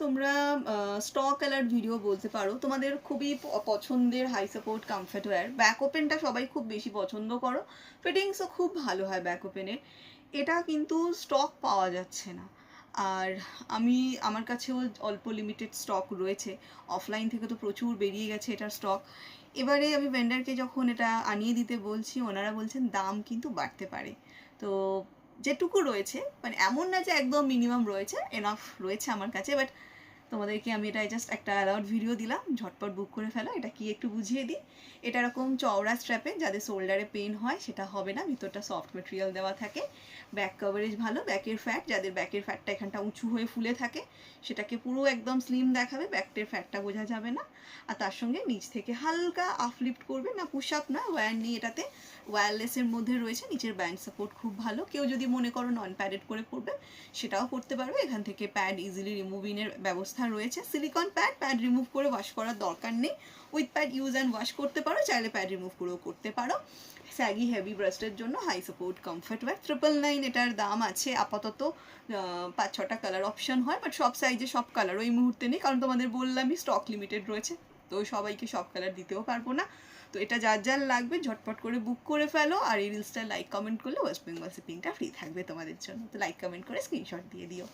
তোমরা stock alert video বলতে পারো, তোমাদের খুবই পছন্দের high support comfort wear. Back ওপেনটা সবাই খুব বেশি পছন্দ করো, ফিটিংসও খুব ভালো হয় ব্যাক ওপেনের। এটা কিন্তু স্টক পাওয়া যাচ্ছে না। আর আমার কাছেও অল্প লিমিটেড স্টক রয়েছে, অফলাইন থেকে তো প্রচুর বেরিয়ে গেছে এটার স্টক। এবারে আমি ভেন্ডারকে যখন এটা আনিয়ে দিতে বলছি, ওনারা বলছেন দাম কিন্তু বাড়তে পারে। তো যেটুকু রয়েছে, মানে এমন না যে একদম মিনিমাম রয়েছে, এনাফ রয়েছে আমার কাছে, বাট তোমাদেরকে আমি এটা জাস্ট একটা অ্যালাউড ভিডিও দিলাম, ঝটপট বুক করে ফেলো। এটা কি একটু বুঝিয়ে দিই। এটা এরকম চওড়া স্ট্র্যাপে, যাদের শোল্ডারে পেন হয় সেটা হবে না, ভিতরটা সফট মেটেরিয়াল দেওয়া থাকে। ব্যাক কভারেজ ভালো, ব্যাকের ফ্যাট, যাদের ব্যাকের ফ্যাটটা এখানটা উঁচু হয়ে ফুলে থাকে সেটাকে পুরো একদম স্লিম দেখাবে, ব্যাকের ফ্যাটটা বোঝা যাবে না। আর তার সঙ্গে নিচ থেকে হালকা আফলিফট করবে, না পুশ আপ না, ওয়্যার নিয়ে এটাতে ওয়্যারলেসের মধ্যে রয়েছে। নিচের ব্যান্ড সাপোর্ট খুব ভালো, কেউ যদি মনে করো নন প্যাডেড করে পড়বে সেটাও করতে পারবে। এখান থেকে প্যাড ইজিলি রিমুভিংয়ের ব্যবস্থা রয়েছে। সিলিকন প্যাড রিমুভ করে ওয়াশ করার দরকার নেই, with pad use and wash করতে পারো, চাইলে প্যাড রিমুভ করেও করতে পারো। স্যাগি হেভি ব্রেস্টের জন্য হাই সাপোর্ট কমফর্ট ওয়্যার। 999 এটার দাম আছে আপাতত। 5-6টা কালার অপশন হয়, বাট সব সাইজে সব কালার ওই মুহূর্তে নেই, কারণ তোমাদের বললামই স্টক লিমিটেড রয়েছে, তো সবাইকে সব কালার দিতেও পারবো না। তো এটা যার যার লাগবে ঝটপট করে বুক করে ফেলো। আর এই রিলসটা লাইক কমেন্ট করলে ওয়েস্ট বেঙ্গল শিপিংটা ফ্রি থাকবে তোমাদের জন্য। তো লাইক কমেন্ট করে স্ক্রিনশট দিয়ে দিও।